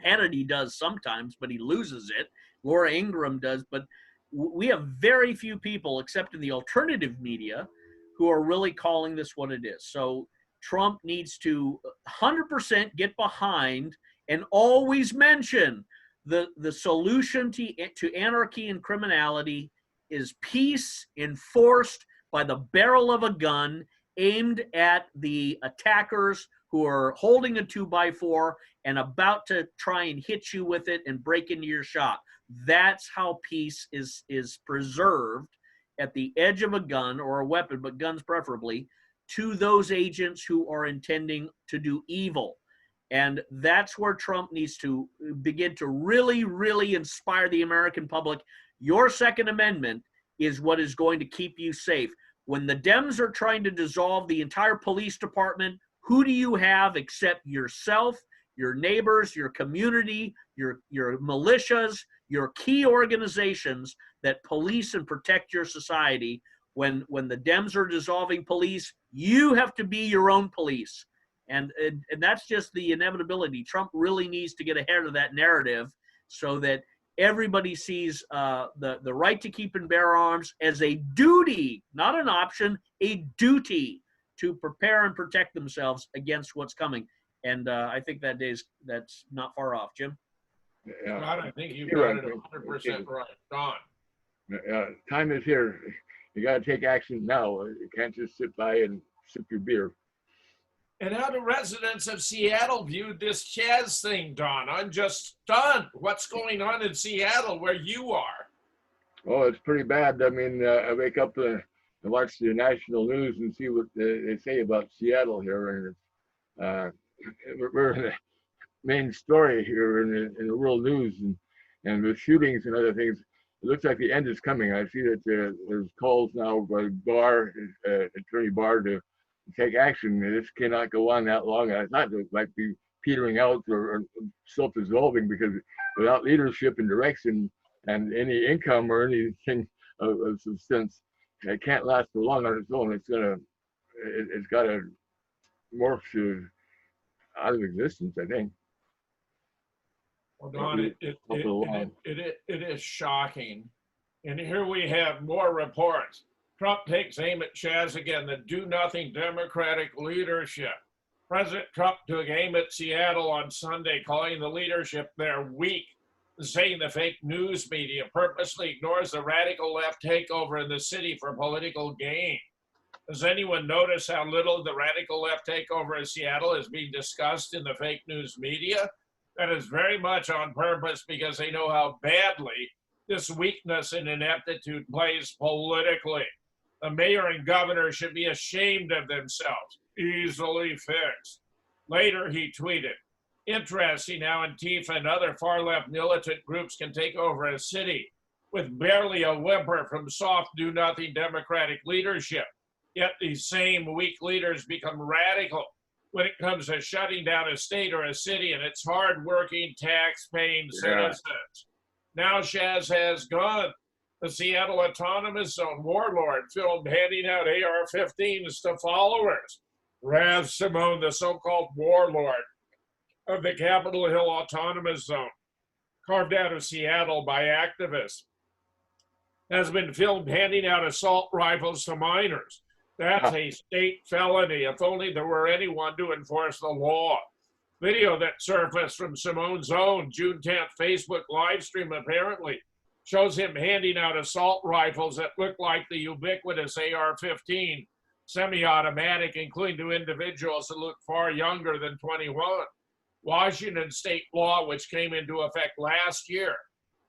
Hannity does sometimes, but he loses it. Laura Ingraham does, but we have very few people, except in the alternative media, who are really calling this what it is. So Trump needs to 100% get behind and always mention the solution to anarchy and criminality is peace enforced by the barrel of a gun aimed at the attackers who are holding a 2x4 and about to try and hit you with it and break into your shop. That's how peace is preserved, at the edge of a gun or a weapon, but guns preferably, to those agents who are intending to do evil. And that's where Trump needs to begin to really, really inspire the American public. Your Second Amendment is what is going to keep you safe. When the Dems are trying to dissolve the entire police department, who do you have except yourself, your neighbors, your community, your militias, your key organizations that police and protect your society? When the Dems are dissolving police, you have to be your own police. And that's just the inevitability. Trump really needs to get ahead of that narrative so that everybody sees the right to keep and bear arms as a duty, not an option, a duty to prepare and protect themselves against what's coming. And I think that's not far off. Jim?
Yeah.
God, I think you've got it 100% right. Don.
Time is here. You got to take action now. You can't just sit by and sip your beer.
And how do residents of Seattle view this Chaz thing, Don? I'm just stunned. What's going on in Seattle where you are?
Oh, it's pretty bad. I mean, I wake up and watch the national news and see what they say about Seattle here, and we're in the main story here in the world news, and the shootings and other things. It looks like the end is coming. I see that there's calls now by Attorney Barr to take action. This cannot go on that long. It's not that it might be petering out or self-dissolving, because without leadership and direction and any income or anything of substance, it can't last for long on its own. It's got to morph out of existence, I think.
Well, Don, it is shocking. And here we have more reports. Trump takes aim at Chaz again, the do-nothing Democratic leadership. President Trump took aim at Seattle on Sunday, calling the leadership there weak, saying the fake news media purposely ignores the radical left takeover in the city for political gain. Does anyone notice how little the radical left takeover in Seattle is being discussed in the fake news media? That is very much on purpose, because they know how badly this weakness and ineptitude plays politically. The mayor and governor should be ashamed of themselves. Easily fixed. Later, he tweeted, interesting how Antifa and other far-left militant groups can take over a city with barely a whimper from soft, do-nothing Democratic leadership. Yet these same weak leaders become radical when it comes to shutting down a state or a city and its hard-working, tax-paying citizens. Now Chaz has gone. The Seattle Autonomous Zone warlord filmed handing out AR-15s to followers. Rav Simone, the so-called warlord of the Capitol Hill Autonomous Zone, carved out of Seattle by activists, has been filmed handing out assault rifles to minors. That's a state felony. If only there were anyone to enforce the law. Video that surfaced from Simone's own June 10th Facebook live stream apparently shows him handing out assault rifles that look like the ubiquitous AR-15 semi-automatic, including to individuals that look far younger than 21. Washington state law, which came into effect last year,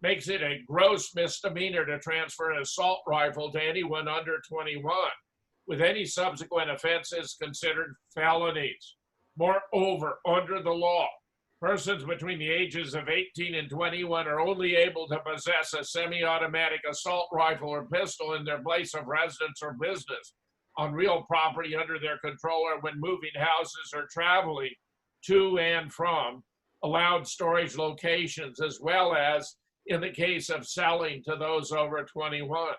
makes it a gross misdemeanor to transfer an assault rifle to anyone under 21, with any subsequent offenses considered felonies. Moreover, under the law, persons between the ages of 18 and 21 are only able to possess a semi-automatic assault rifle or pistol in their place of residence or business on real property under their control or when moving houses or traveling to and from allowed storage locations, as well as in the case of selling to those over 21.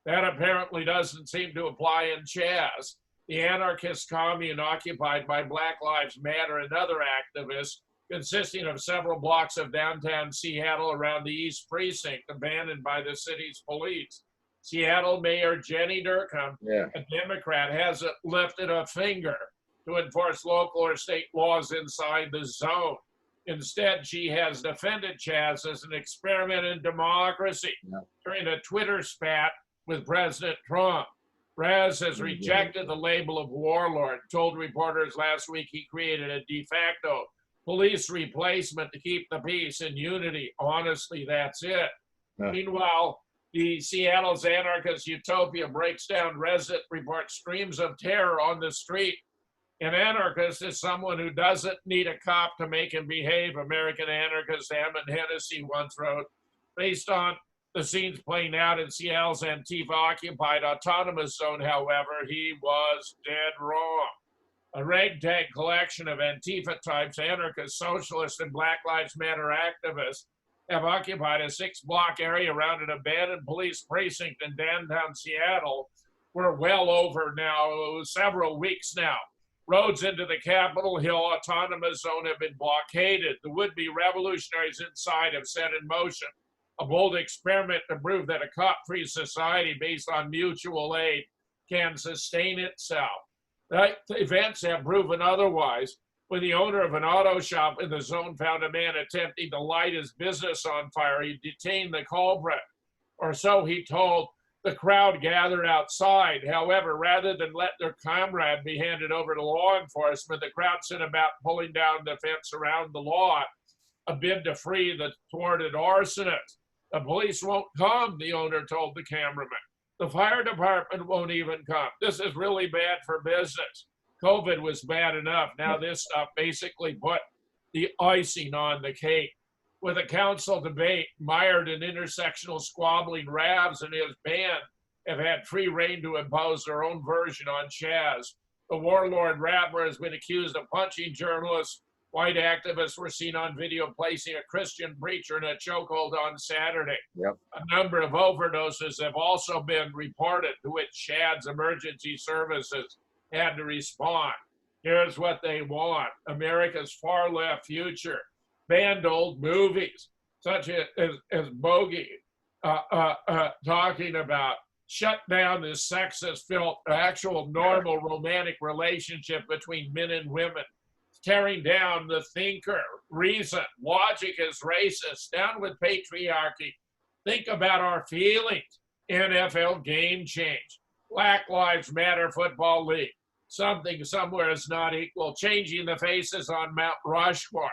That apparently doesn't seem to apply in Chaz, the anarchist commune occupied by Black Lives Matter and other activists, consisting of several blocks of downtown Seattle around the East Precinct, abandoned by the city's police. Seattle Mayor Jenny Durkham, a Democrat, hasn't lifted a finger to enforce local or state laws inside the zone. Instead, she has defended Chaz as an experiment in democracy during a Twitter spat with President Trump. Raz has rejected the label of warlord, told reporters last week he created a de facto police replacement to keep the peace and unity. Honestly, that's it. Meanwhile, the Seattle's anarchist utopia breaks down resident report streams of terror on the street. An anarchist is someone who doesn't need a cop to make him behave, American anarchist Hammond Hennessy once wrote. Based on the scenes playing out in Seattle's Antifa-occupied autonomous zone, however, he was dead wrong. A ragtag collection of Antifa types, anarchists, socialists, and Black Lives Matter activists have occupied a 6-block area around an abandoned police precinct in downtown Seattle for well over now, several weeks now. Roads into the Capitol Hill Autonomous Zone have been blockaded. The would-be revolutionaries inside have set in motion a bold experiment to prove that a cop-free society based on mutual aid can sustain itself. The events have proven otherwise. When the owner of an auto shop in the zone found a man attempting to light his business on fire, he detained the culprit, or so he told. The crowd gathered outside. However, rather than let their comrade be handed over to law enforcement, the crowd set about pulling down the fence around the lot, a bid to free the thwarted arsonist. The police won't come, the owner told the cameraman. The fire department won't even come. This is really bad for business. COVID was bad enough. Now this stuff basically put the icing on the cake. With a council debate mired in intersectional squabbling, Ravs and his band have had free rein to impose their own version on Chaz. The warlord rapper has been accused of punching journalists. White activists were seen on video placing a Christian preacher in a chokehold on Saturday. A number of overdoses have also been reported, to which Chad's emergency services had to respond. Here's what they want: America's far left future. Banned old movies, such as Bogey talking about shut down this sexist filth, actual normal romantic relationship between men and women, tearing down the thinker, reason, logic is racist, down with patriarchy, think about our feelings, NFL game change, Black Lives Matter Football League, something somewhere is not equal, changing the faces on Mount Rushmore.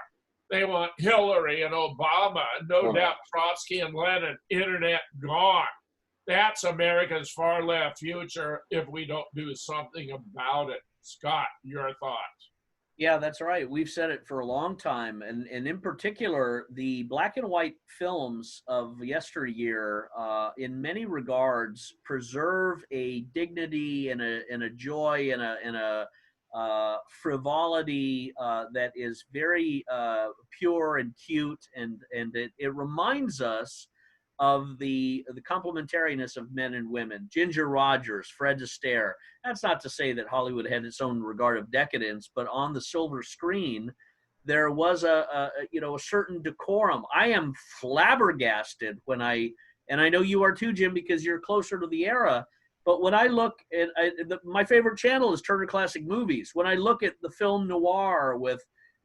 They want Hillary and Obama, no doubt Trotsky and Lenin, internet gone. That's America's far left future if we don't do something about it. Scott, your thoughts?
Yeah, that's right. We've said it for a long time. And in particular, the black and white films of yesteryear, in many regards, preserve a dignity and a joy and a frivolity that is very pure and cute, and it reminds us of the complementariness of men and women. Ginger Rogers, Fred Astaire. That's not to say that Hollywood had its own regard of decadence, but on the silver screen, there was a certain decorum. I am flabbergasted when and I know you are too, Jim, because you're closer to the era. But when I look at my favorite channel is Turner Classic Movies. When I look at the film noir with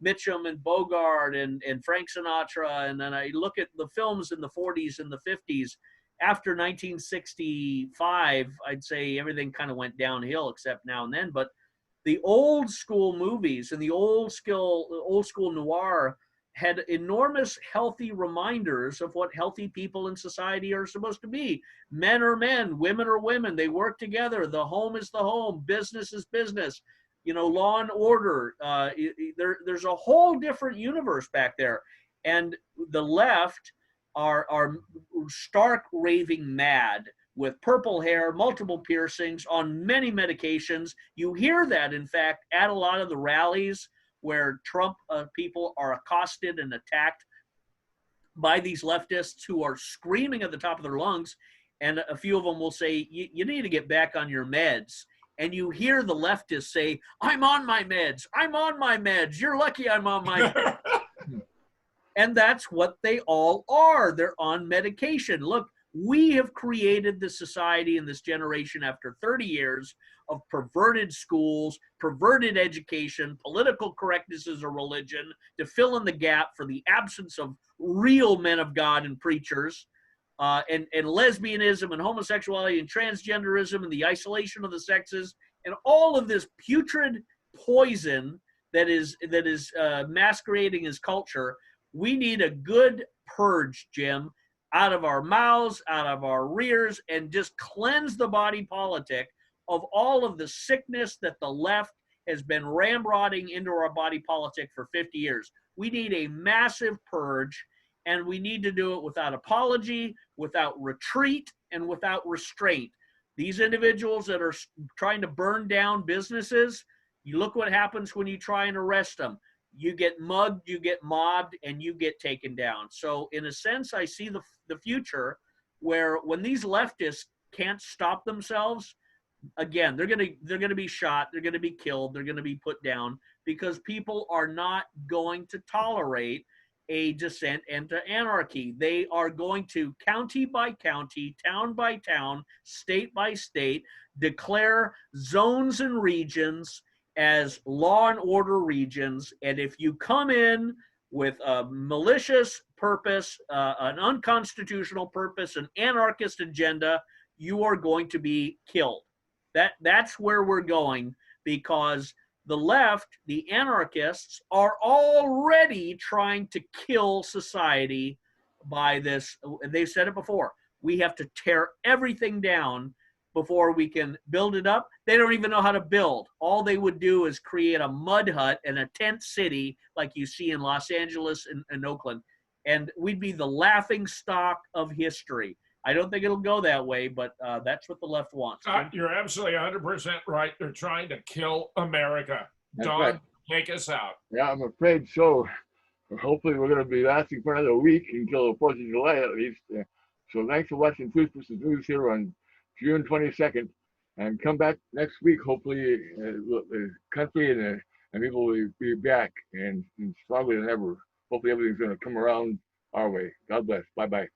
Mitchum and Bogart and Frank Sinatra. And then I look at the films in the 40s and the 50s. After 1965, I'd say everything kind of went downhill except now and then. But the old school movies and the old school noir had enormous healthy reminders of what healthy people in society are supposed to be. Men are men, women are women. They work together. The home is the home. Business is business. You know, law and order. There's a whole different universe back there. And the left are stark raving mad with purple hair, multiple piercings, on many medications. You hear that, in fact, at a lot of the rallies where Trump people are accosted and attacked by these leftists who are screaming at the top of their lungs. And a few of them will say, you need to get back on your meds. And you hear the leftists say, I'm on my meds. I'm on my meds. You're lucky I'm on my meds. And that's what they all are. They're on medication. Look, we have created this society and this generation after 30 years of perverted schools, perverted education, political correctness as a religion to fill in the gap for the absence of real men of God and preachers, and lesbianism and homosexuality and transgenderism and the isolation of the sexes and all of this putrid poison that is masquerading as culture. We need a good purge, Jim, out of our mouths, out of our rears, and just cleanse the body politic of all of the sickness that the left has been ramrodding into our body politic for 50 years. We need a massive purge, and we need to do it without apology, without retreat, and without restraint. These individuals that are trying to burn down businesses, you look what happens when you try and arrest them. You get mugged, you get mobbed, and you get taken down. So in a sense, I see the future where when these leftists can't stop themselves, again, they're gonna be shot, they're gonna be killed, they're gonna be put down, because people are not going to tolerate a descent into anarchy. They are going to, county by county, town by town, state by state, declare zones and regions as law and order regions. And if you come in with a malicious purpose, an unconstitutional purpose, an anarchist agenda, you are going to be killed. That's where we're going, because the left, the anarchists, are already trying to kill society by this. They've said it before. We have to tear everything down before we can build it up. They don't even know how to build. All they would do is create a mud hut and a tent city like you see in Los Angeles and Oakland. And we'd be the laughing stock of history. I don't think it'll go that way, but that's what the left wants.
You're absolutely 100% right. They're trying to kill America.
That's
Don,
right.
take us out.
Yeah, I'm afraid so. Hopefully we're going to be lasting for another week until the 4th of July at least. So thanks for watching Truth versus News here on June 22nd. And come back next week. Hopefully the country and people will be back and stronger than ever. Hopefully everything's going to come around our way. God bless. Bye-bye.